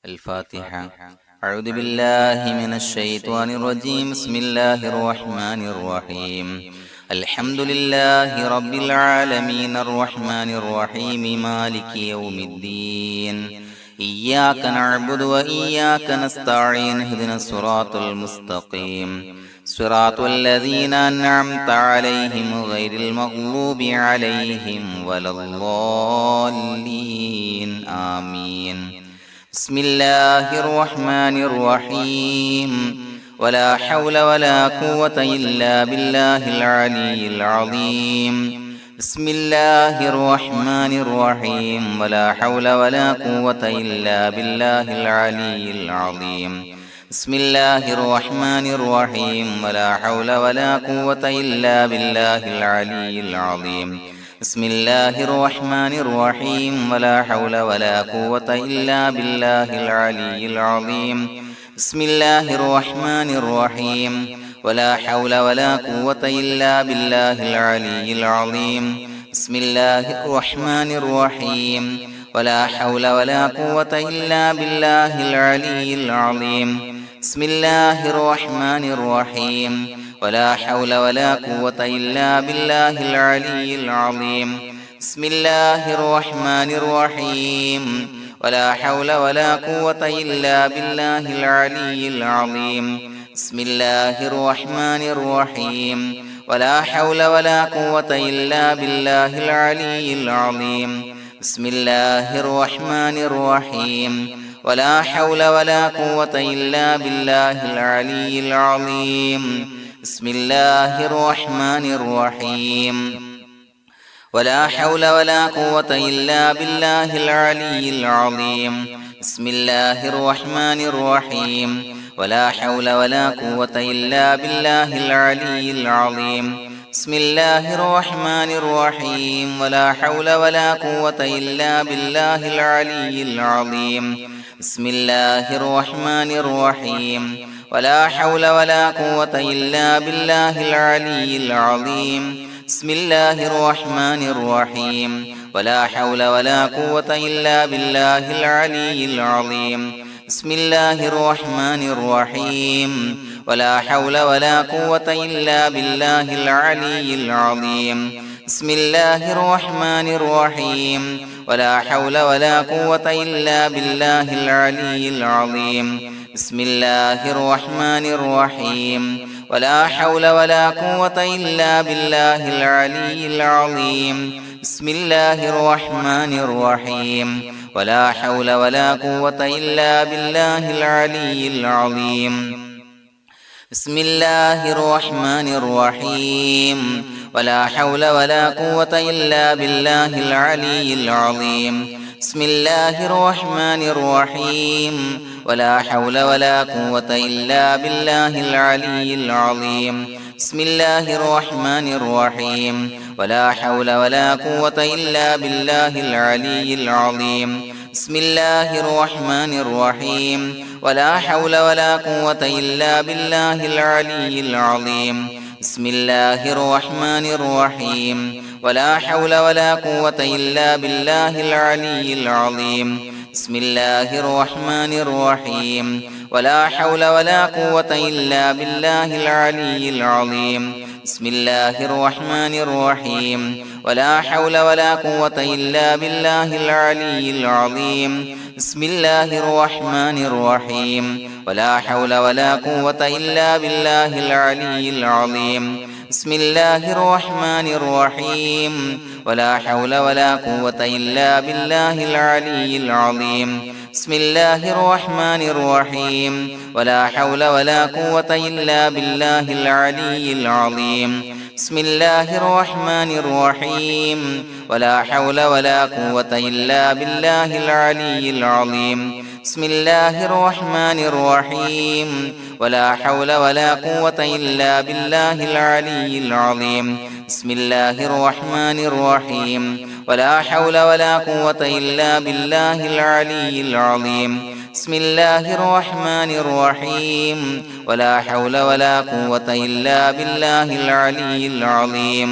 الفاتحة. أعوذ بالله من الشيطان الرجيم. بسم الله الرحمن الرحيم. الحمد لله رب العالمين الرحمن الرحيم مالك يوم الدين. إياك نعبد وإياك نستعين. اهدنا الصراط المستقيم صراط الذين أنعمت عليهم غير المغضوب عليهم ولا الضالين. آمين. بسم الله الرحمن الرحيم. ولا حول ولا قوة إلا بالله العلي العظيم. بسم الله الرحمن الرحيم. ولا حول ولا قوة إلا بالله العلي العظيم. بسم الله الرحمن الرحيم. ولا حول ولا قوة إلا بالله العلي العظيم. بسم الله الرحمن الرحيم. ولا حول ولا قوة إلا بالله العلي العظيم. بسم الله الرحمن الرحيم. ولا حول ولا قوة إلا بالله العلي العظيم. بسم الله الرحمن الرحيم. ولا حول ولا قوة إلا بالله العلي العظيم. بسم الله الرحمن الرحيم. ولا حول ولا قوة إلا بالله العلي العظيم. بسم الله الرحمن الرحيم. ولا حول ولا قوة إلا بالله العلي العظيم. بسم الله الرحمن الرحيم. ولا حول ولا قوة إلا بالله العلي العظيم. بسم الله الرحمن الرحيم. ولا حول ولا قوة إلا بالله العلي العظيم. بسم الله الرحمن الرحيم. ولا حول ولا قوة إلا بالله العلي العظيم. بسم الله الرحمن الرحيم. ولا حول ولا قوة إلا بالله العلي العظيم. بسم الله الرحمن الرحيم. ولا حول ولا قوة إلا بالله العلي العظيم. بسم الله الرحمن الرحيم. ولا حول ولا قوة إلا بالله العلي العظيم. بسم الله الرحمن الرحيم. ولا حول ولا قوة إلا بالله العلي العظيم. بسم الله الرحمن الرحيم. ولا حول ولا قوة إلا بالله العلي العظيم. بسم الله الرحمن الرحيم. ولا حول ولا قوة إلا بالله العلي العظيم. بسم الله الرحمن الرحيم. ولا حول ولا قوة إلا بالله العلي العظيم. بسم الله الرحمن الرحيم. ولا حول ولا قوة إلا بالله العلي العظيم. بسم الله الرحمن الرحيم. ولا حول ولا قوة إلا بالله العلي العظيم. بسم الله الرحمن الرحيم. ولا حول ولا قوة إلا بالله العلي العظيم. بسم الله الرحمن الرحيم. ولا حول ولا قوة إلا بالله العلي العظيم. بسم الله الرحمن الرحيم. ولا حول ولا قوة إلا بالله العلي العظيم. بسم الله الرحمن الرحيم. ولا حول ولا قوة إلا بالله العلي العظيم. بسم الله الرحمن الرحيم. ولا حول ولا قوة إلا بالله العلي العظيم. بسم الله الرحمن الرحيم. ولا حول ولا قوة إلا بالله العلي العظيم. بسم الله الرحمن الرحيم. ولا حول ولا قوة إلا بالله العلي العظيم. بسم الله الرحمن الرحيم. ولا حول ولا قوة إلا بالله العلي العظيم. بسم الله الرحمن الرحيم. ولا حول ولا قوة إلا بالله العلي العظيم. بسم الله الرحمن الرحيم. ولا حول ولا قوة إلا بالله العلي العظيم. بسم الله الرحمن الرحيم. ولا حول ولا قوة إلا بالله العلي العظيم. بسم الله الرحمن الرحيم. ولا حول ولا قوة إلا بالله العلي العظيم. بسم الله الرحمن الرحيم. ولا حول ولا قوة إلا بالله العلي العظيم.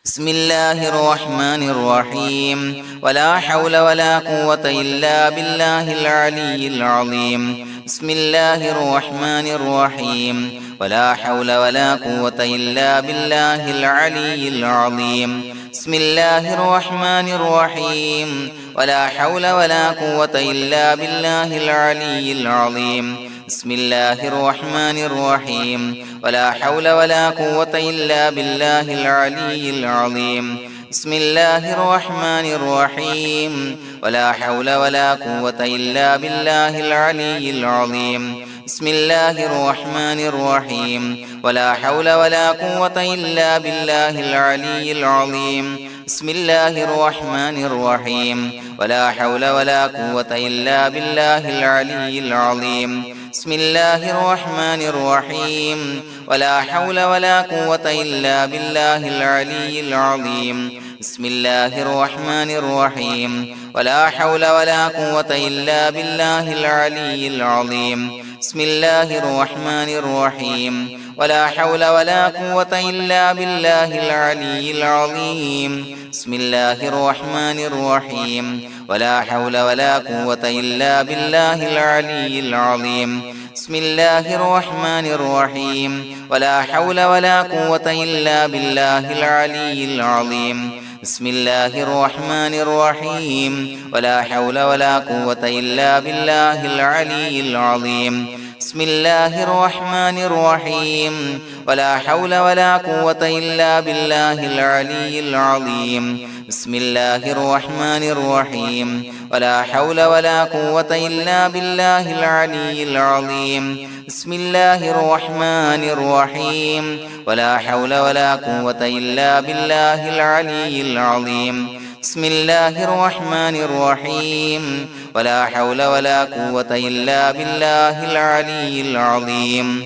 بسم الله الرحمن الرحيم ولا حول ولا قوة إلا بالله العلي العظيم بسم الله الرحمن الرحيم ولا حول ولا قوة إلا بالله العلي العظيم بسم الله الرحمن الرحيم ولا حول ولا قوة إلا بالله العلي العظيم بسم الله الرحمن الرحيم ولا حول ولا قوة إلا بالله العلي العظيم بسم الله الرحمن الرحيم ولا حول ولا قوة إلا بالله العلي العظيم بسم الله الرحمن الرحيم ولا حول ولا قوة إلا بالله العلي العظيم بسم الله الرحمن الرحيم ولا حول ولا قوة إلا بالله العلي العظيم بسم الله الرحمن الرحيم ولا حول ولا قوة إلا بالله العلي العظيم بسم الله الرحمن الرحيم ولا حول ولا قوة إلا بالله العلي العظيم بسم الله الرحمن الرحيم ولا حول ولا قوة إلا بالله العلي العظيم بسم الله الرحمن الرحيم ولا حول ولا قوة إلا بالله العلي العظيم بسم الله الرحمن الرحيم ولا حول ولا قوة إلا بالله العلي العظيم بسم الله الرحمن الرحيم ولا حول ولا قوة إلا بالله العلي العظيم بسم الله الرحمن الرحيم ولا حول ولا قوة إلا بالله العلي العظيم بسم الله الرحمن الرحيم ولا حول ولا قوة إلا بالله العلي العظيم بسم الله الرحمن الرحيم ولا حول ولا قوة إلا بالله العلي العظيم بسم الله الرحمن الرحيم ولا حول ولا قوة إلا بالله العلي العظيم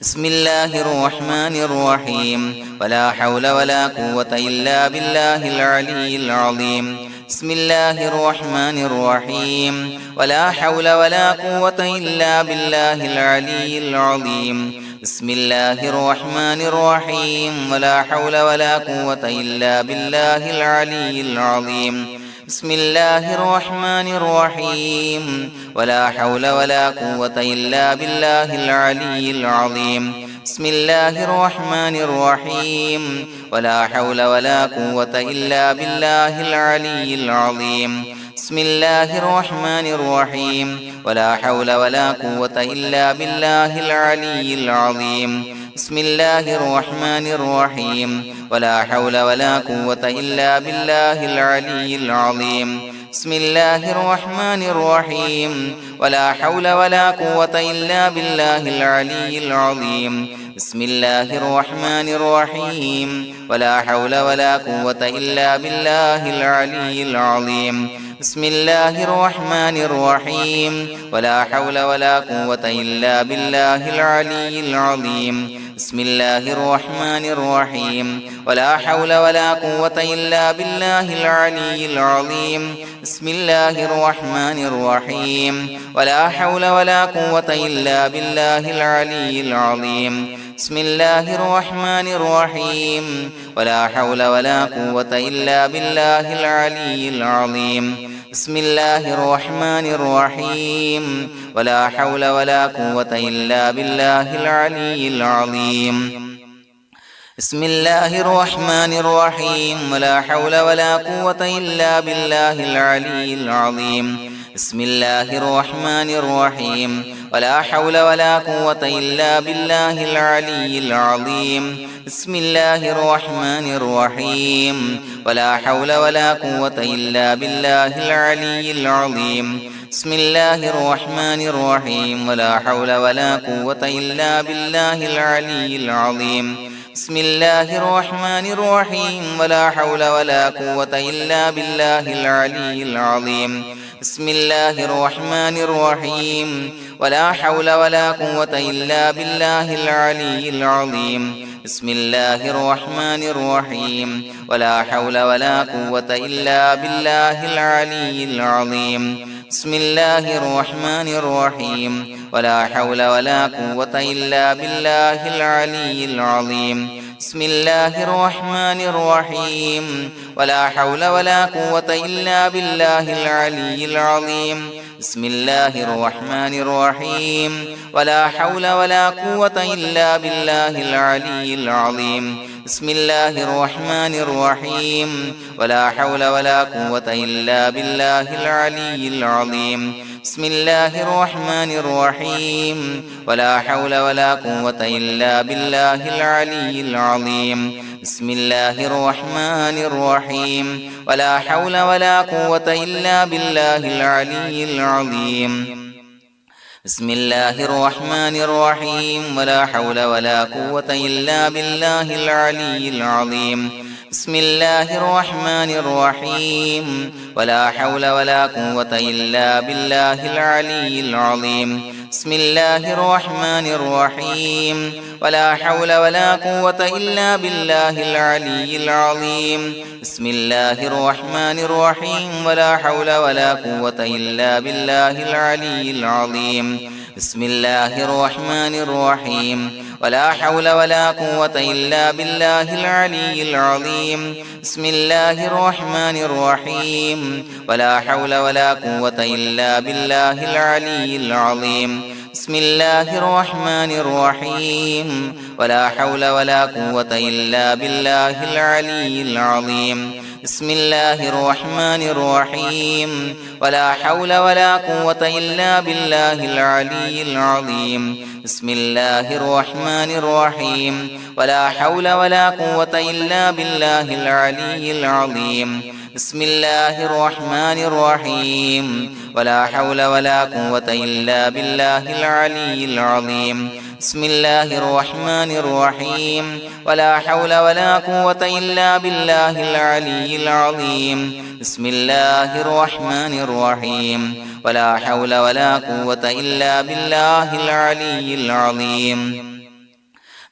بسم الله الرحمن الرحيم ولا حول ولا قوة إلا بالله العلي العظيم بسم الله الرحمن الرحيم ولا حول ولا قوة إلا بالله العلي العظيم بسم الله الرحمن الرحيم ولا حول ولا قوة إلا بالله العلي العظيم بسم الله الرحمن الرحيم ولا حول ولا قوة إلا بالله العلي العظيم بسم الله الرحمن الرحيم ولا حول ولا قوة إلا بالله العلي العظيم بسم الله الرحمن الرحيم ولا حول ولا قوة إلا بالله العلي العظيم بسم الله الرحمن الرحيم ولا حول ولا قوة إلا بالله العلي العظيم بسم الله الرحمن الرحيم ولا حول ولا قوة إلا بالله العلي العظيم بسم الله الرحمن الرحيم ولا حول ولا قوة إلا بالله العلي العظيم بسم الله الرحمن الرحيم ولا حول ولا قوة إلا بالله العلي العظيم بسم الله الرحمن الرحيم ولا حول ولا قوة إلا بالله العلي العظيم بسم الله الرحمن الرحيم ولا حول ولا قوة إلا بالله العلي العظيم بسم الله الرحمن الرحيم ولا حول ولا قوة إلا بالله العلي العظيم بسم الله الرحمن الرحيم ولا حول ولا قوة إلا بالله العلي العظيم بسم الله الرحمن الرحيم ولا حول ولا قوة إلا بالله العلي العظيم بسم الله الرحمن الرحيم ولا حول ولا قوة إلا بالله العلي العظيم بسم الله الرحمن الرحيم ولا حول ولا قوة إلا بالله العلي العظيم بسم الله الرحمن الرحيم ولا حول ولا قوة إلا بالله العلي العظيم بسم الله الرحمن الرحيم ولا حول ولا قوة إلا بالله العلي العظيم بسم الله الرحمن الرحيم ولا حول ولا قوة إلا بالله العلي العظيم بسم الله الرحمن الرحيم ولا حول ولا قوة إلا بالله العلي العظيم بسم الله الرحمن الرحيم ولا حول ولا قوة إلا بالله العلي العظيم بسم الله الرحمن الرحيم ولا حول ولا قوة إلا بالله العلي العظيم بسم الله الرحمن الرحيم ولا حول ولا قوة إلا بالله العلي العظيم بسم الله الرحمن الرحيم ولا حول ولا قوة إلا بالله العلي العظيم بسم الله الرحمن الرحيم ولا حول ولا قوة إلا بالله العلي العظيم بسم الله الرحمن الرحيم ولا حول ولا قوة إلا بالله العلي العظيم بسم الله الرحمن الرحيم ولا حول ولا قوة إلا بالله العلي العظيم بسم الله الرحمن الرحيم ولا حول ولا قوة إلا بالله العلي العظيم بسم الله الرحمن الرحيم ولا حول ولا قوة إلا بالله العلي العظيم بسم الله الرحمن الرحيم ولا حول ولا قوة إلا بالله العلي العظيم بسم الله الرحمن الرحيم ولا حول ولا قوة إلا بالله العلي العظيم بسم الله الرحمن الرحيم ولا حول ولا قوة إلا بالله العلي العظيم بسم الله الرحمن الرحيم ولا حول ولا قوة إلا بالله العلي العظيم بسم الله الرحمن الرحيم ولا حول ولا قوة إلا بالله العلي العظيم بسم الله الرحمن الرحيم ولا حول ولا قوة إلا بالله العلي العظيم بسم الله الرحمن الرحيم ولا حول ولا قوة إلا بالله العلي العظيم بسم الله الرحمن الرحيم ولا حول ولا قوة إلا بالله العلي العظيم بسم الله الرحمن الرحيم ولا حول ولا قوة إلا بالله العلي العظيم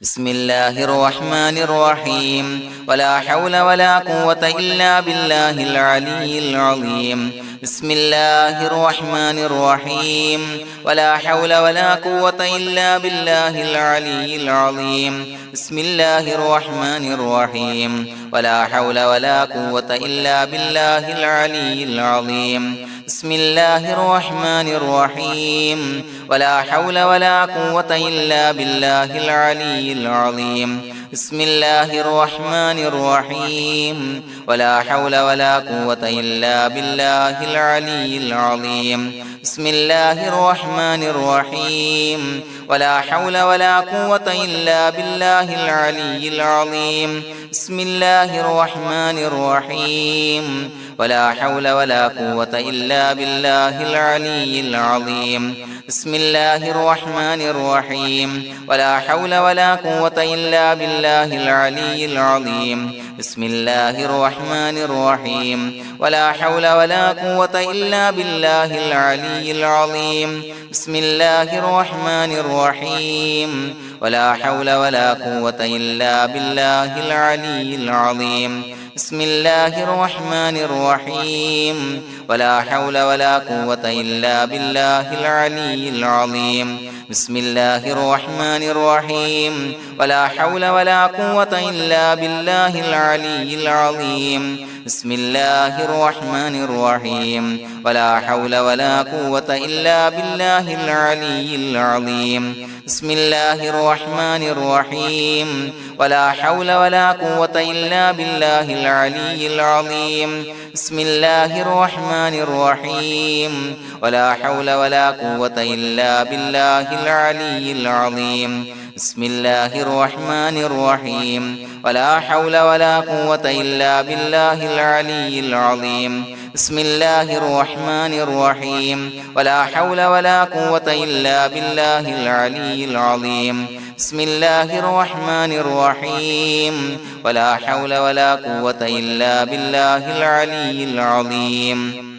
بسم الله الرحمن الرحيم ولا حول ولا قوة إلا بالله العلي العظيم بسم الله الرحمن الرحيم ولا حول ولا قوة إلا بالله العلي العظيم بسم الله الرحمن الرحيم ولا حول ولا قوة إلا بالله العلي العظيم بسم الله الرحمن الرحيم ولا حول ولا قوة إلا بالله العلي العظيم بسم الله الرحمن الرحيم ولا حول ولا قوة إلا بالله العلي العظيم بسم الله الرحمن الرحيم ولا حول ولا قوة إلا بالله العلي العظيم بسم الله الرحمن الرحيم ولا حول ولا قوة إلا بالله العلي العظيم بسم الله الرحمن الرحيم ولا حول ولا قوة إلا بالله العلي العظيم بسم الله الرحمن الرحيم ولا حول ولا قوة إلا بالله العلي العظيم بسم الله الرحمن الرحيم ولا حول ولا قوة إلا بالله العلي العظيم بسم الله الرحمن الرحيم ولا حول ولا قوة إلا بالله العلي العظيم بسم الله الرحمن الرحيم ولا حول ولا قوة إلا بالله العلي العظيم بسم الله الرحمن الرحيم ولا حول ولا قوة إلا بالله العلي العظيم بسم الله الرحمن الرحيم ولا حول ولا قوة إلا بالله العلي العظيم بسم الله الرحمن الرحيم ولا حول ولا قوة إلا بالله العلي العظيم بسم الله الرحمن الرحيم ولا حول ولا قوة إلا بالله العلي العظيم بسم الله الرحمن الرحيم ولا حول ولا قوة إلا بالله العلي العظيم بسم الله الرحمن الرحيم ولا حول ولا قوة إلا بالله العلي العظيم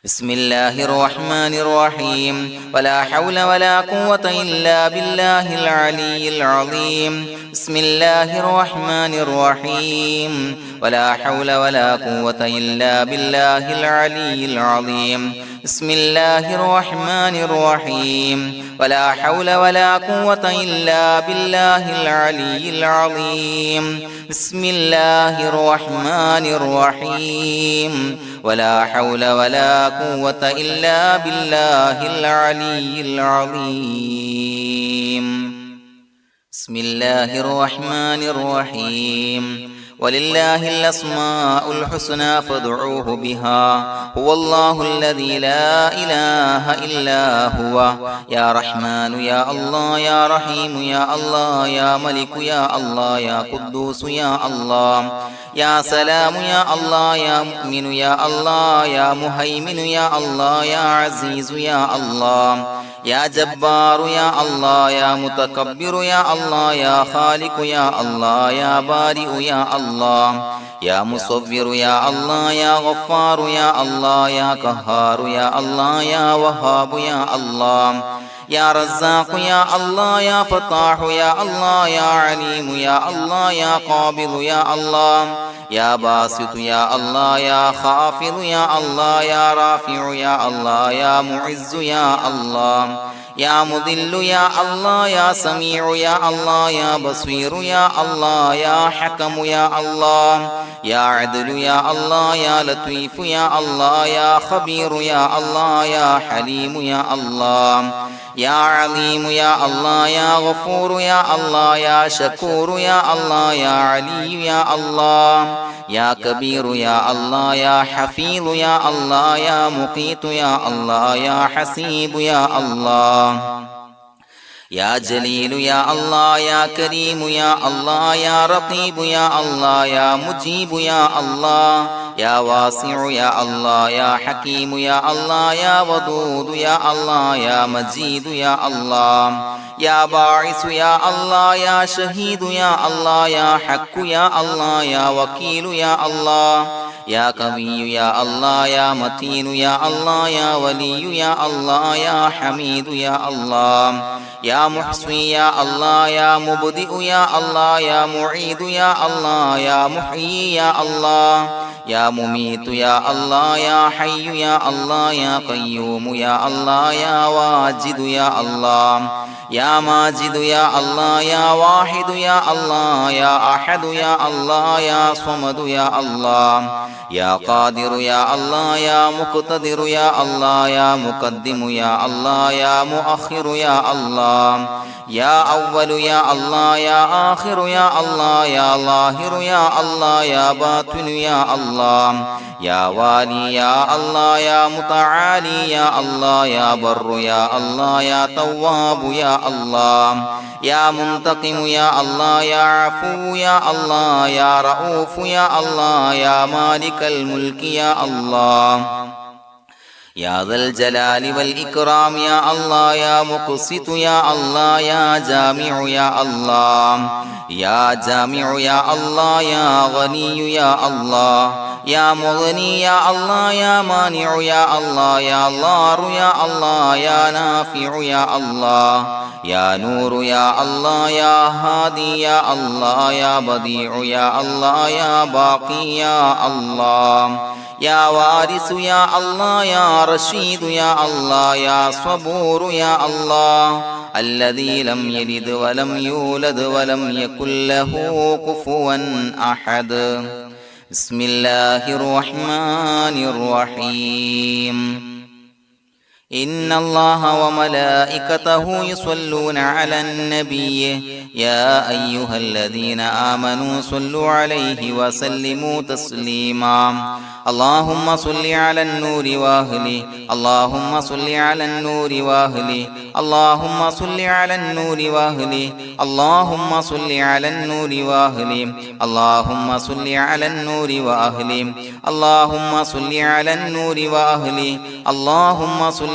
بسم الله الرحمن الرحيم ولا حول ولا قوة إلا بالله العلي العظيم بسم الله الرحمن الرحيم ولا حول ولا قوة إلا بالله العلي العظيم بسم الله الرحمن الرحيم ولا حول ولا قوة إلا بالله العلي العظيم بسم الله الرحمن الرحيم ولا حول ولا قوة إلا بالله العلي العظيم بسم الله الرحمن الرحيم ولله الأسماء الحسنى فادعوه بها هو الله الذي لا إله إلا هو يا رحمن يا الله يا رحيم يا الله يا ملك يا الله يا قدوس يا الله يا سلام يا الله يا مؤمن يا الله يا مهيمن يا الله يا عزيز يا الله يا جبار يا الله يا متكبر يا الله يا خالق يا الله يا بارئ يا الله يا مصور يا الله يا غفار يا الله يا قهار يا الله يا وهاب يا الله يا رزاق يا الله يا فتاح يا الله يا عليم يا الله يا قابض يا الله يا باسط يا الله يا خافض يا الله يا رافع يا الله يا معز يا الله يا مذل يا الله يا سميع يا الله يا بصير يا الله يا حكم يا الله يا عدل يا الله يا لطيف يا الله يا خبير يا الله يا حليم يا الله يا عليم يا الله يا غفور يا الله يا شكور يا الله يا علي يا الله يا كبير يا الله يا حفيظ يا الله يا مقيت يا الله يا حسيب يا الله يا جليل يا الله يا كريم يا الله يا رقيب يا الله يا مجيب يا الله يا واسع يا الله يا حكيم يا الله يا ودود يا الله يا مجيد يا الله يا باعث يا الله يا شهيد يا الله يا حق يا الله يا وكيل يا الله يا قوي يا الله يا متين يا الله يا ولي يا الله يا حميد يا الله يا محصي يا الله يا مبدئ يا الله يا معيد يا الله يا محيي يا الله يا مميت يا الله يا حي يا الله يا قيوم يا الله يا واجد يا الله يا ماجد يا الله يا واحد يا الله يا أحد يا الله يا صمد يا الله يا قادر يا الله يا مقتدر يا الله يا مقدم يا الله يا مؤخر يا الله يا أول يا الله يا آخر يا الله يا ظاهر يا الله يا باطن يا الله يا والي يا الله يا متعالي يا الله يا بر يا الله يا تواب يا الله يا منتقم يا الله يا عفو يا الله يا رؤوف يا الله يا مالك الملك يا الله يا ذا الجلال والإكرام يا الله يا مقسط يا الله يا جامع يا الله يا جامع يا الله يا غني يا الله يا مغني يا الله يا مانع يا الله يا ضار يا الله يا نافع يا الله يا نور يا الله يا هادي يا الله يا بديع يا الله يا باقي يا الله يا وارث يا الله يا رشيد يا الله يا صبور يا الله الذي لم يلد ولم يولد ولم يكن له كفوا أحد بسم الله الرحمن الرحيم إن الله وملائكته يصلون على النبي يا أيها الذين آمنوا صلوا عليه وسلموا تسليما اللهم صل على النور وأهله اللهم صل على النور وأهله اللهم صل على النور وأهله اللهم صل على النور وأهله اللهم صل على النور وأهله اللهم صل على النور وأهله اللهم صل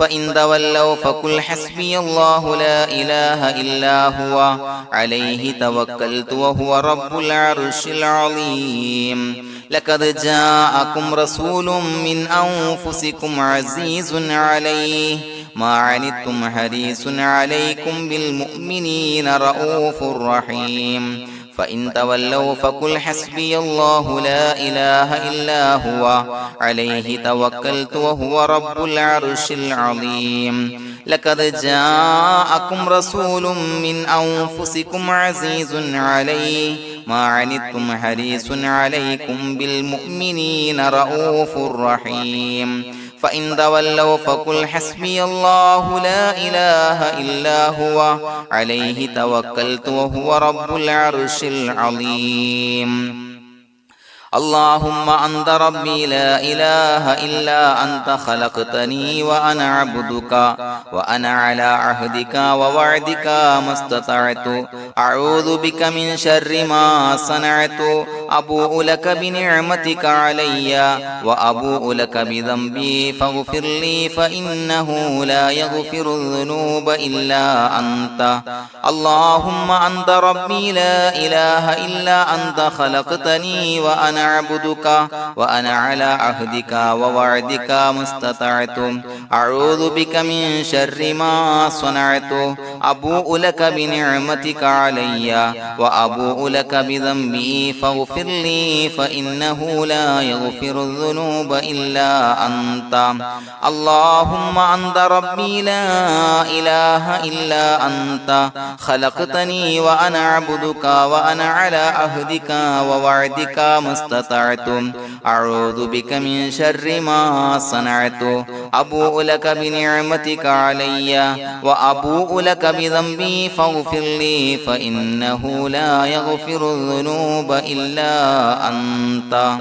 فإن تولوا فقل حسبي الله لا إله إلا هو عليه توكلت وهو رب العرش العظيم لقد جاءكم رسول من أنفسكم عزيز عليه ما عنتم حريص عليكم بالمؤمنين رؤوف رحيم فإن تولوا فقل حسبي الله لا إله إلا هو عليه توكلت وهو رب العرش العظيم لقد جاءكم رسول من أنفسكم عزيز عليه ما عنتم حريص عليكم بالمؤمنين رؤوف رحيم فإن تولوا فقل حسبي الله لا إله إلا هو عليه توكلت وهو رب العرش العظيم اللهم أنت ربي لا إله إلا أنت خلقتني وأنا عبدك وأنا على عهدك ووعدك ما استطعت أعوذ بك من شر ما صنعت أبوء لك بنعمتك علي وأبوء لك بذنبي فاغفر لي فإنه لا يغفر الذنوب إلا أنت اللهم أنت ربي لا إله إلا أنت خلقتني وأنا عبدك وأنا على عهدك ووعدك ما استطعت أعوذ بك من شر ما صنعت أبوء لك بنعمتك علي وأبوء لك بذنبي فاغفر لي فإنه لا يغفر الذنوب إلا أنت اللهم أنت ربي لا إله إلا أنت خلقتني وأنا عبدك وأنا على عهدك ووعدك ما استطعت أعوذ بك من شر ما صنعت أبوء لك بنعمتك علي وأبوء لك بذنبي فاغفر لي فإنه لا يغفر الذنوب إلا أنت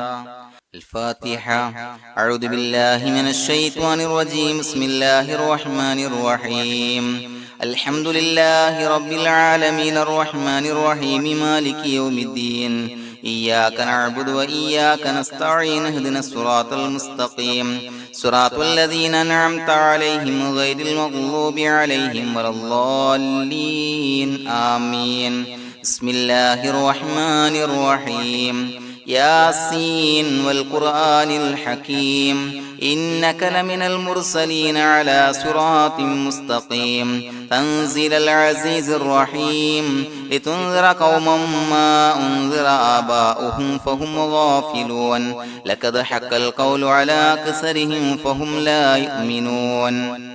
الفاتحة أعوذ بالله من الشيطان الرجيم بسم الله الرحمن الرحيم الحمد لله رب العالمين الرحمن الرحيم مالك يوم الدين إياك نعبد وإياك نستعين اهدنا الصراط المستقيم صراط الذين أنعمت عليهم غير المغضوب عليهم ولا الضالين آمين بسم الله الرحمن الرحيم ياسين والقرآن الحكيم إنك لمن المرسلين على صراط مستقيم تنزيل العزيز الرحيم لتنذر قوما ما أنذر آباؤهم فهم غافلون لقد حق القول على أكثرهم فهم لا يؤمنون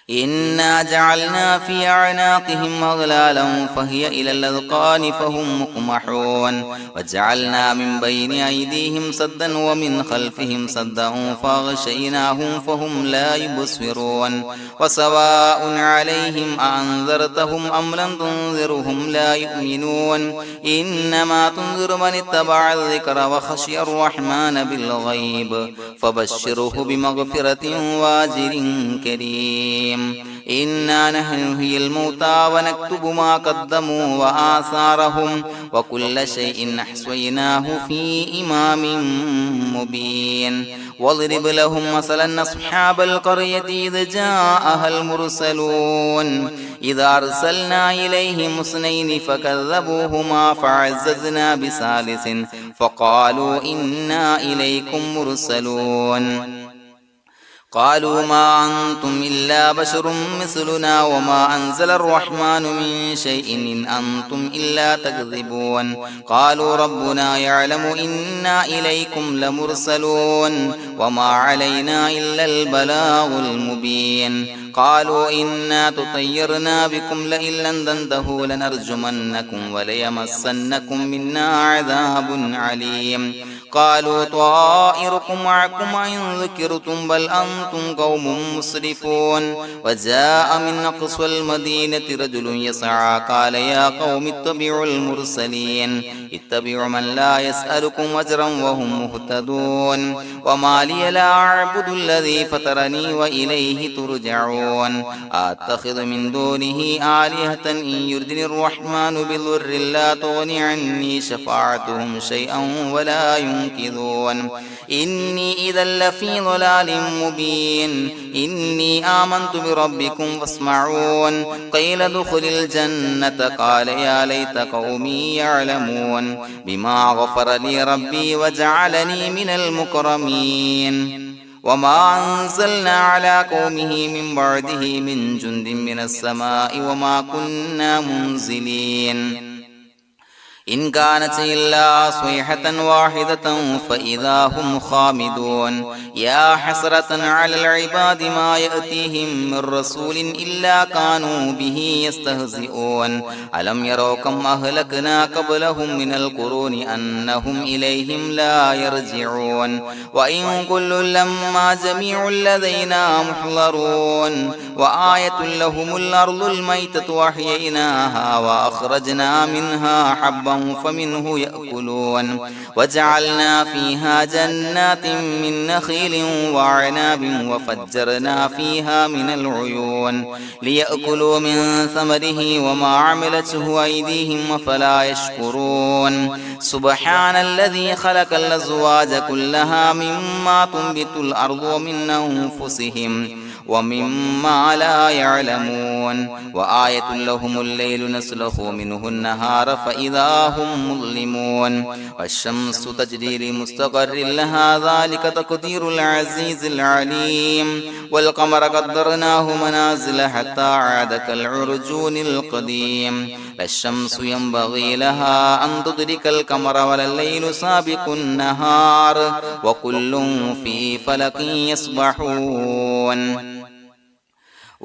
إنا جعلنا في أعناقهم أغلالا فهي إلى الأذقان فهم مقمحون وجعلنا من بين أيديهم سدا ومن خلفهم سدا فأغشيناهم فهم لا يبصرون وسواء عليهم أأنذرتهم أم لم تنذرهم لا يؤمنون إنما تنذر من اتبع الذكر وخشي الرحمن بالغيب فبشره بمغفرة وأجر كريم إنا نحن نحيي الموتى ونكتب ما قدموا وآثارهم وكل شيء أحصيناه في إمام مبين واضرب لهم مثلا أصحاب القرية إذ جاءها المرسلون إذا أرسلنا إليهم اثنين فكذبوهما فعززنا بثالث فقالوا إنا إليكم مرسلون قالوا ما أنتم إلا بشر مثلنا وما أنزل الرحمن من شيء إن أنتم إلا تكذبون قالوا ربنا يعلم إنا إليكم لمرسلون وما علينا إلا البلاغ المبين قالوا إنا تطيرنا بكم لئن لم تنتهوا لنرجمنكم وليمسنكم منا عذاب عليم قالوا طائركم معكم إن ذكرتم بل أنتم قوم مسرفون وجاء من أقصى المدينة رجل يسعى قال يا قوم اتبعوا المرسلين اتبعوا من لا يسألكم أجرا وهم مهتدون وما لي لا أعبد الذي فطرني وإليه ترجعون أتخذ من دونه آلهة إن يردني الرحمن بضر لا تغني عني شفاعتهم شيئا ولا ينصرون ينكثون إني إذا لفي ضلال مبين إني آمنت بربكم فاسمعون قيل ادخل الجنة قال يا ليت قومي يعلمون بما غفر لي ربي وجعلني من المكرمين وما أنزلنا على قومه من بعده من جند من السماء وما كنا منزلين إن كانت إلا صيحة واحدة فإذا هم خامدون يا حسرة على العباد ما يأتيهم من رسول إلا كانوا به يستهزئون ألم يروا كم أهلكنا قبلهم من القرون أنهم إليهم لا يرجعون وإن كل لما جميع لدينا محضرون وآية لهم الأرض الميتة وأحييناها وأخرجنا منها حبا فمنه يأكلون وجعلنا فيها جنات من نخيل وعناب وفجرنا فيها من العيون ليأكلوا من ثمره وما عملته أيديهم فلا يشكرون سبحان الذي خلق الأزواج كلها مما تنبت الأرض ومن أنفسهم ومما لا يعلمون وآية لهم الليل نسلخ منه النهار فإذا هم مظلمون والشمس تجري لمستقر لها ذلك تقدير العزيز العليم والقمر قدرناه منازل حتى عاد كالعرجون القديم لا الشمس ينبغي لها أن تدرك القمر ولا الليل سابق النهار وكل في فلك يسبحون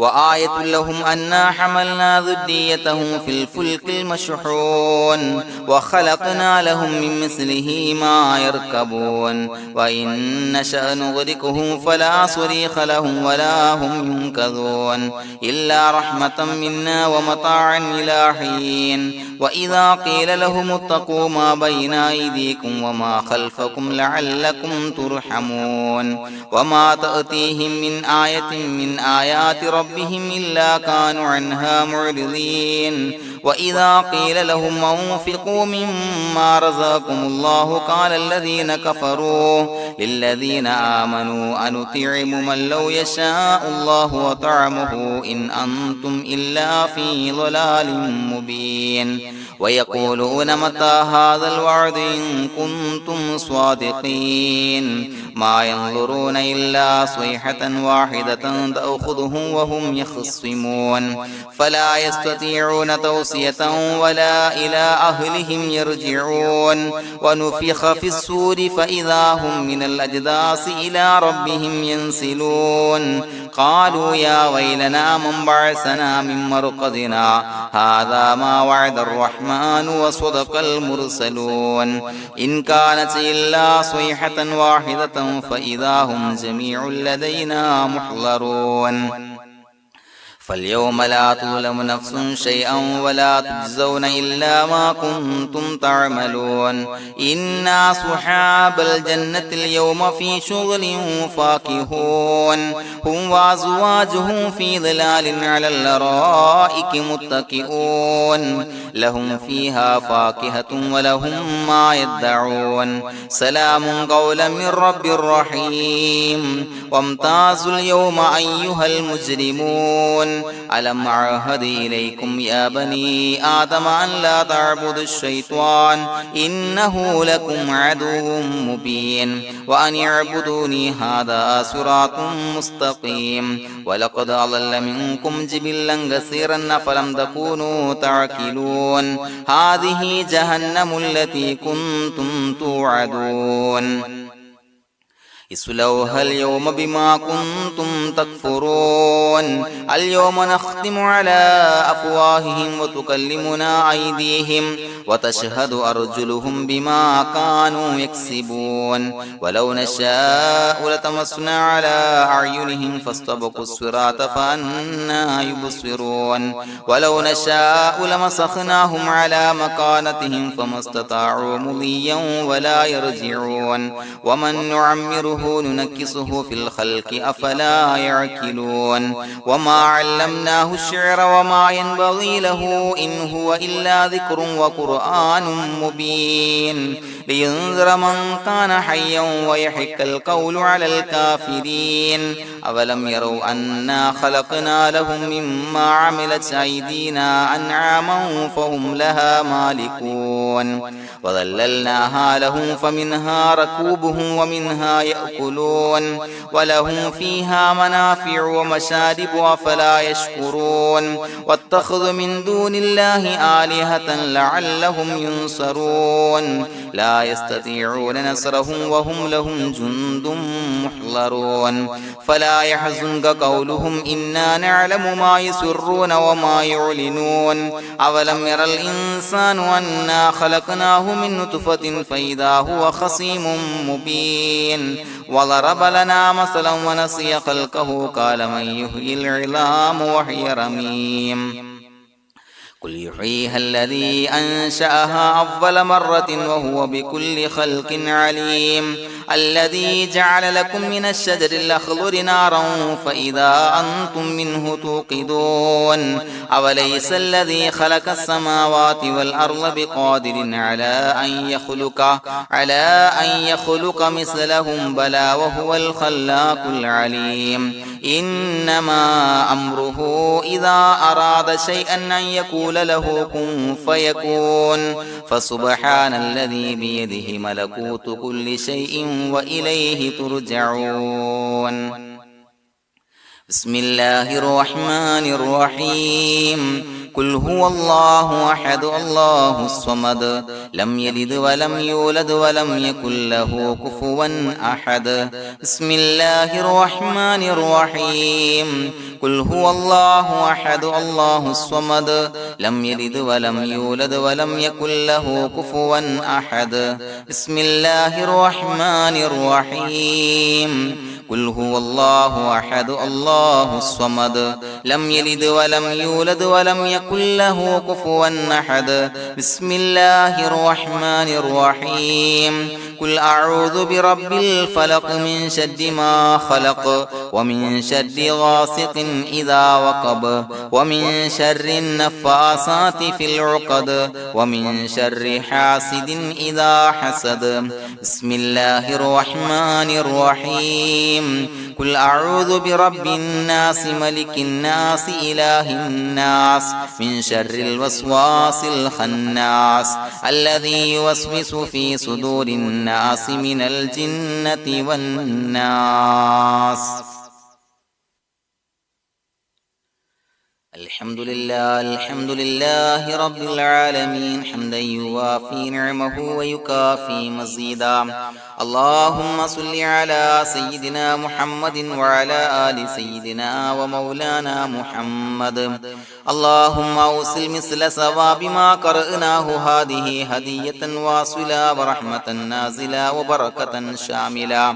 وآية لهم أنا حملنا ذريتهم في الفلك المشحون وخلقنا لهم من مثله ما يركبون وإن نشأ نغرقهم فلا صريخ لهم ولا هم ينقذون إلا رحمة منا ومتاعا إلى حين وإذا قيل لهم اتقوا ما بين أيديكم وما خلفكم لعلكم ترحمون وما تأتيهم من آية من آيات ربهم إلا كانوا عنها معرضين وإذا قيل لهم أنفقوا مما رزقكم الله قال الذين كفروا للذين آمنوا أنطعم من لو يشاء الله وطعمه إن أنتم إلا في ضلال مبين ويقولون متى هذا الوعد إن كنتم صادقين ما ينظرون إلا صيحة واحدة تأخذهم وهم يخصمون فلا يستطيعون توصية ولا إلى أهلهم يرجعون ونفخ في الصور فإذا هم من الأجداث إلى ربهم ينسلون قالوا يا ويلنا من بعثنا من مرقدنا هذا ما وعد الرحمن وصدق المرسلون إن كانت إلا صيحة واحدة فإذا هم جميع لدينا محضرون فاليوم لا تظلم نفس شيئا ولا تجزون إلا ما كنتم تعملون إنا أصحاب الجنة اليوم في شغل فاكهون هم وأزواجهم في ظلال على الأرائك متكئون لهم فيها فاكهة ولهم ما يدعون سلام قولا من رب رحيم وامتازوا اليوم أيها المجرمون ألم أعهد إليكم يا بني آدم أن لا تعبدوا الشيطان إنه لكم عدو مبين وأن اعبدوني هذا صراط مستقيم ولقد أضل منكم جبلا كثيرا فلم تكونوا تعقلون هذه جهنم التي كنتم توعدون اصلوها اليوم بما كنتم تكفرون اليوم نختم على أفواههم وتكلمنا أيديهم وتشهد أرجلهم بما كانوا يكسبون ولو نشاء لتمسنا على أعينهم فاستبقوا الصراط فأنى يبصرون ولو نشاء لمسخناهم على مكانتهم فما استطاعوا مضيا ولا يرجعون ومن نعمره نعمره ننكسه في الخلق أفلا يعقلون وما علمناه الشعر وما ينبغي له إن هو إلا ذكر وقرآن مبين لينذر من كان حيا ويحق القول على الكافرين أولم يروا أنا خلقنا لهم مما عملت أيدينا أنعاما فهم لها مالكون وظللناها لهم فمنها ركوبهم ومنها يأكلون ولهم فيها منافع ومشارب أفلا يشكرون واتخذوا من دون الله آلهة لعلهم ينصرون لا يستطيعون نصرهم وهم لهم جند محضرون فلا يحزنك قولهم إنا نعلم ما يسرون وما يعلنون أولم ير الإنسان أنا خلقناه من نطفة فإذا هو خصيم مبين وضرب لنا مثلا ونسي خلقه قال من يحيي العظام وهي رميم قل يحييها الذي أنشأها أول مرة وهو بكل خلق عليم الذي جعل لكم من الشجر الأخضر نارا فإذا أنتم منه توقدون أوليس الذي خلق السماوات والأرض بقادر على أن يخلق مثلهم بلى وهو الخلاق العليم إنما أمره إذا أراد شيئا أن يقول له كن فيكون فسبحان الذي بيده ملكوت كل شيء وإليه ترجعون بسم الله الرحمن الرحيم قل هو الله أحد الله الصمد لم يلد ولم يولد ولم يكن له كفوا أحد بسم الله الرحمن الرحيم قل هو الله أحد الله الصمد لم يلد ولم يولد ولم يكن له كفوا أحد بسم الله الرحمن الرحيم قل هو الله أحد الله الصمد لم يلد ولم يولد ولم يكن له كفوا أحد بسم الله الرحمن الرحيم قل أعوذ برب الفلق من شر ما خلق ومن شر غاسق إذا وقب ومن شر النفاثات في العقد ومن شر حاسد إذا حسد بسم الله الرحمن الرحيم قل أعوذ برب الناس ملك الناس إله الناس من شر الوسواس الخناس الذي يوسوس في صدور الناس من الجنة والناس الحمد لله رب العالمين حمدا يوافي نعمه ويكافي مزيدا اللهم صل على سيدنا محمد وعلى آل سيدنا ومولانا محمد اللهم أوصل مثل ثواب ما قرأناه هذه هدية واصلة ورحمة نازلة وبركة شاملة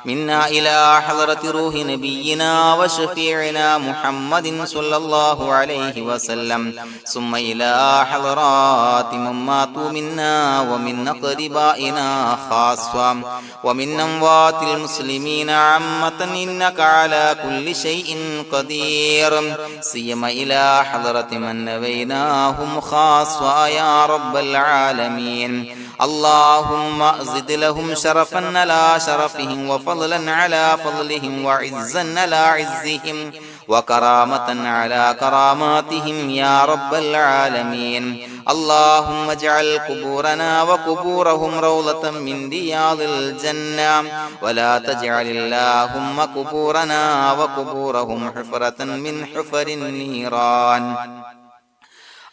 منا إلى حضرة روح نبينا وشفيعنا محمد صلى الله عليه وسلم ثم إلى حضرات من ماتوا منا ومن أقربائنا خاصة ومن أموات المسلمين عامة إنك على كل شيء قدير سيما إلى حضرة من نبيناهم خاصة يا رب العالمين اللهم زد لهم شرفا على شرفهم وفضلا على فضلهم وعزا على عزهم وكرامة على كراماتهم يا رب العالمين اللهم اجعل قبورنا وقبورهم روضة من رياض الجنة ولا تجعل اللهم قبورنا وقبورهم حفرة من حفر النيران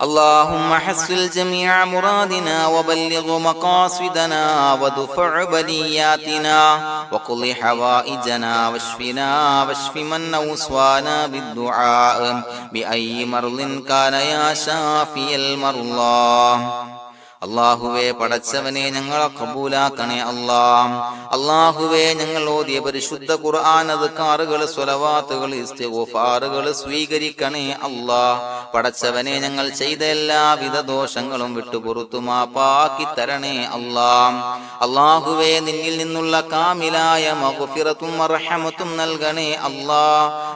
اللهم حصل جميع مرادنا وبلغ مقاصدنا ودفع بلياتنا وقض حوائجنا واشفنا واشف من أوصانا بالدعاء بأي مرض كان يا شافي المرضى അല്ലാഹുവേ പടച്ചവനെ ഞങ്ങളെ ഖബൂലാക്കണേ അല്ലാ. അല്ലാഹുവേ ഞങ്ങൾ ഓതിയ പരിശുദ്ധ ഖുർആൻ അദ്കാറുകൾ സ്വലവാത്തുകൾ ഇസ്തിഗ്ഫാറുകൾ സ്വീകരിക്കണേ അല്ലാ. പടച്ചവനെ ഞങ്ങൾ ചെയ്ത എല്ലാവിധ ദോഷങ്ങളും വിട്ടുപുറത്തു മാപ്പാക്കി തരണേ അല്ലാ. അല്ലാഹുവേ നിന്നിൽ നിന്നുള്ള കാമിലായ മഗ്ഫിറത്തും റഹ്മത്തും നൽകണേ അല്ലാ.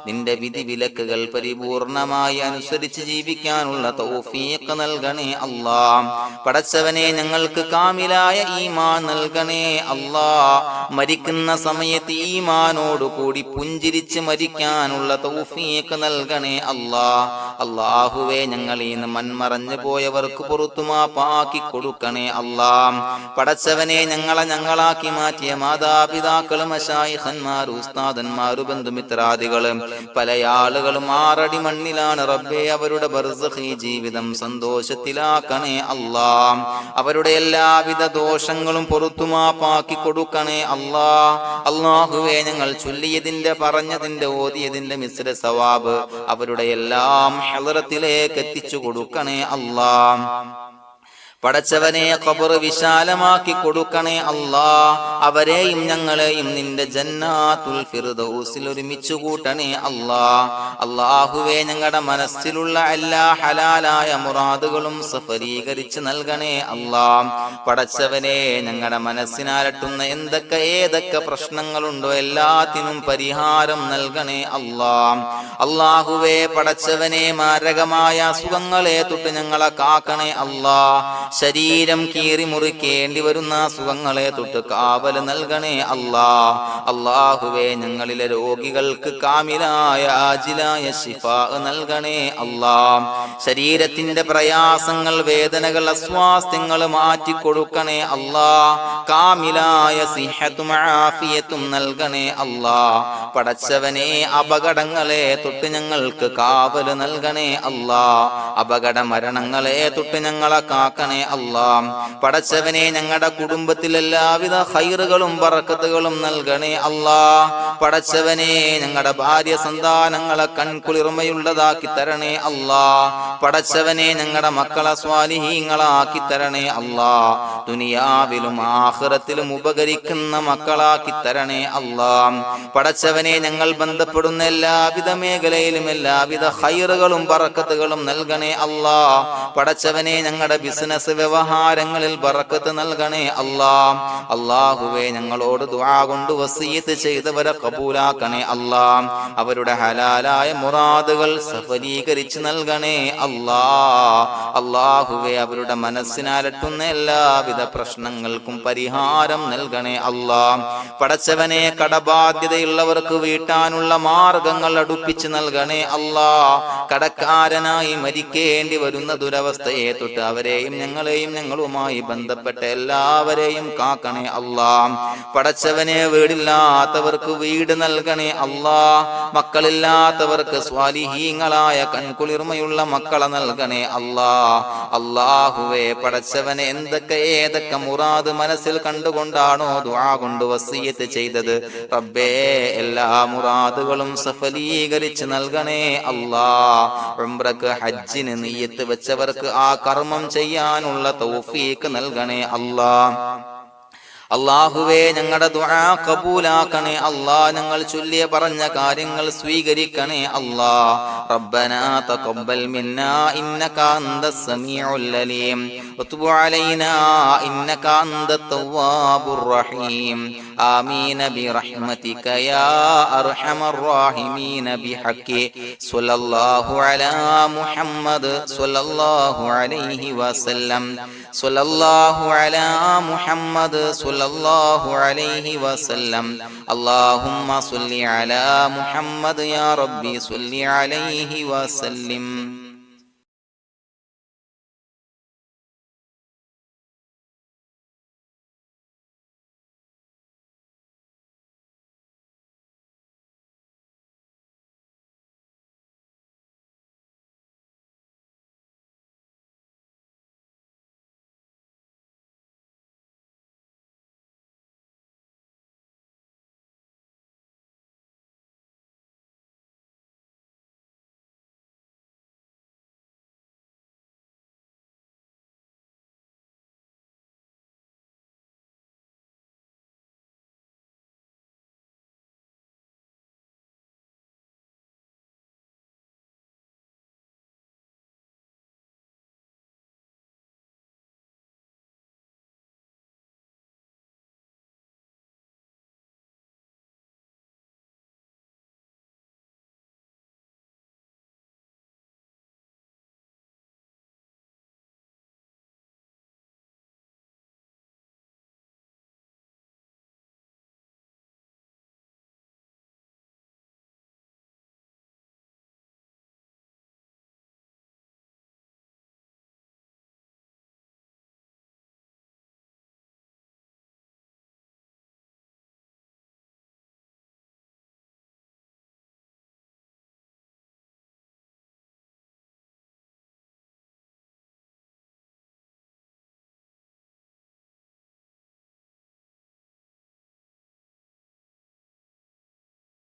നിന്റെ വിധി വിലക്കുകൾ പരിപൂർണമായി അനുസരിച്ച് ജീവിക്കാനുള്ള തൗഫീഖ് നൽകണേ അല്ലാ. പടച്ചവനെ ഞങ്ങൾക്ക് കാമിലായ ഈമാൻ നൽകണേ അല്ലാ. മരിക്കുന്ന സമയത്ത് ഈമാനോട് കൂടി പുഞ്ചിരിച്ച് മരിക്കാനുള്ള തൗഫീഖ് നൽകണേ അല്ലാ. അല്ലാഹുവേ ഞങ്ങളിൽ നിന്ന് മൺമറഞ്ഞു പോയവർക്ക് പുറത്തു മാപ്പാക്കി കൊടുക്കണേ അല്ലാ. പടച്ചവനെ ഞങ്ങളാക്കി മാറ്റിയ മാതാപിതാക്കളും മശായിഖന്മാരും ഉസ്താദന്മാരും ബന്ധുമിത്രാദികളും പല ആളുകളും 6 അടി മണ്ണിലാണ് റബ്ബേ. അവരുടെ ബർസഖി ജീവിതം സന്തോഷത്തിലാക്കണേ അല്ലാ. അവരുടെ എല്ലാവിധ ദോഷങ്ങളും പുറത്തു മാപ്പാക്കി കൊടുക്കണേ അല്ലാ. അല്ലാഹുവേ ഞങ്ങൾ ചൊല്ലിയതിന്റെ പറഞ്ഞതിന്റെ ഓതിയതിന്റെ മിശ്ര സവാബ് അവരുടെ എല്ലാം ഹളറത്തിലേക്ക് എത്തിച്ചു കൊടുക്കണേ അല്ലാ. പടച്ചവനെ ഖബർ വിശാലമാക്കി കൊടുക്കണേ അല്ലാ. അവരെയും ഞങ്ങളെയും നിന്റെ ജന്നാത്തുൽ ഫിർദൗസിൽ ഒരുമിച്ച് കൂട്ടണേ അല്ലാ. അല്ലാഹുവേ ഞങ്ങളുടെ മനസ്സിലുള്ള എല്ലാ ഹലാലായ മുറാദുകളും സഫലീകരിച്ച് നൽകണേ അല്ലാ. പടച്ചവനെ ഞങ്ങളുടെ മനസ്സിനാലട്ടുന്ന ഏതൊക്കെ പ്രശ്നങ്ങളുണ്ടോ എല്ലാത്തിനും പരിഹാരം നൽകണേ അല്ലാ. അല്ലാഹുവേ പടച്ചവനെ മാരകമായ അസുഖങ്ങളെ തൊട്ട് ഞങ്ങളെ കാക്കണേ അല്ലാ. ശരീരം കീറി മുറിക്കേണ്ടി വരുന്ന അസുഖങ്ങളെ തൊട്ട് കാവല് നൽകണേ അല്ലാ. അല്ലാഹുവേ ഞങ്ങളിലെ രോഗികൾക്ക് കാമിലായ ആജിലായ ശിഫാ നൽകണേ അല്ലാ. ശരീരത്തിന്റെ പ്രയാസങ്ങൾ വേദനകൾ അസ്വാസ്ഥ്യങ്ങൾ മാറ്റിക്കൊടുക്കണേ അല്ലാ. കാമിലായ സിഹത്തും ആഫിയത്തും നൽകണേ അല്ലാ. പടച്ചവനെ അപകടങ്ങളെ തൊട്ട് ഞങ്ങൾക്ക് കാവല് നൽകണേ അല്ലാ. അപകട മരണങ്ങളെ തൊട്ട് ഞങ്ങളെ കാക്കണേ അല്ലാ. പടച്ചവനെ ഞങ്ങളുടെ കുടുംബത്തിൽ എല്ലാവിധ ഖൈറുകളും ബറക്കത്തുകളും നൽകണേ അല്ലാ. പടച്ചവനെ ഞങ്ങളുടെ ഭാര്യ സന്താനങ്ങളെ കൺകുളിർമയുള്ളതാക്കി തരണേ അല്ലാ. പടച്ചവനെ ഞങ്ങളുടെ മക്കളെ സ്വാലിഹീങ്ങളാക്കി തരണേ അല്ലാ. ദുനിയാവിലും ആഖിറത്തിലും ഉപകരിക്കുന്ന മക്കളാക്കി തരണേ അല്ലാ. പടച്ചവനെ ഞങ്ങൾ ബന്ധപ്പെടുന്ന എല്ലാവിധ മേഖലയിലും എല്ലാവിധ ഖൈറുകളും ബറക്കത്തുകളും നൽകണേ അല്ലാ. പടച്ചവനെ ഞങ്ങളുടെ ബിസിനസ് വ്യവഹാരങ്ങളിൽ ബറക്കത്ത് നൽകണേ അല്ലാ. അല്ലാഹുവേ ഞങ്ങളോട് ദുആ കൊണ്ട് വസിയത്ത് ചെയ്തവരെ കബൂലാക്കണേ അല്ലാ. അവരുടെ ഹലാലായ മുറാദുകൾ സഫലീകരിച്ച് നൽകണേ അല്ലാ. അല്ലാഹുവേ അവരുടെ മനസ്സിനാലട്ടുന്ന എല്ലാവിധ പ്രശ്നങ്ങൾക്കും പരിഹാരം നൽകണേ അല്ലാ. പടച്ചവനെ കടബാധ്യതയുള്ളവർക്ക് വീട്ടാനുള്ള മാർഗങ്ങൾ അടുപ്പിച്ച് നൽകണേ അല്ലാ. കടക്കാരനായി മരിക്കേണ്ടി വരുന്ന ദുരവസ്ഥയെ തൊട്ട് അവരെയും ഞങ്ങളെയും ഞങ്ങളുമായി ബന്ധപ്പെട്ട എല്ലാവരെയും കാക്കണേ അല്ലാ. പടച്ചവനെ വീടില്ലാത്തവർക്ക് വീട് നൽകണേ അല്ലാ. മക്കളില്ലാത്തവർക്ക് സ്വാലിഹീങ്ങളായ കൺകുളിർമയുള്ള മക്കളെ നൽകണേ അല്ലാ. അല്ലാഹുവേ പടച്ചവനെ ഏതൊക്കെ മുറാദ് മനസ്സിൽ കണ്ടുകൊണ്ടാണോ ദുആ കൊണ്ട് വസിയത്ത് ചെയ്തത് റബ്ബേ എല്ലാ മുറാദുകളും സഫലീകരിച്ച് നൽകണേ അല്ലാ. ഉംറക്ക് ഹജ്ജിന് നിയ്യത്ത് വെച്ചവർക്ക് ആ കർമ്മം ചെയ്യാനുള്ള തൗഫീഖ് നൽകണേ അല്ലാ. അല്ലാഹുവേ ഞങ്ങളുടെ ദുആ ഖബൂലാക്കണേ അല്ലാ. ഞങ്ങൾ ചൊല്ലിയ പറഞ്ഞ കാര്യങ്ങൾ സ്വീകരിക്കണേ അല്ലാ. റബ്ബനാ തഖബ്ബൽ മിന്നാ ഇന്നക അന്തസ് സമീഉൽ അലീം വതുബ് അലൈനാ ഇന്നക അന്തത് തവ്വാബുർ റഹീം. ആമീൻ ബിറഹ്മതിക യാ അർഹമർ റഹീമീൻ ബിഹഖി സ്വല്ലല്ലാഹു അലാ മുഹമ്മദ് സ്വല്ലല്ലാഹു അലൈഹി വസല്ലം. സ്വല്ലല്ലാഹു അലാ മുഹമ്മദ് സ്വല്ലല്ലാഹു അലൈഹി വസല്ലം. അല്ലാഹുമ്മ സ്വല്ലി അലാ മുഹമ്മദ് യാ റബ്ബി സ്വല്ലി അലൈഹി വസല്ലം.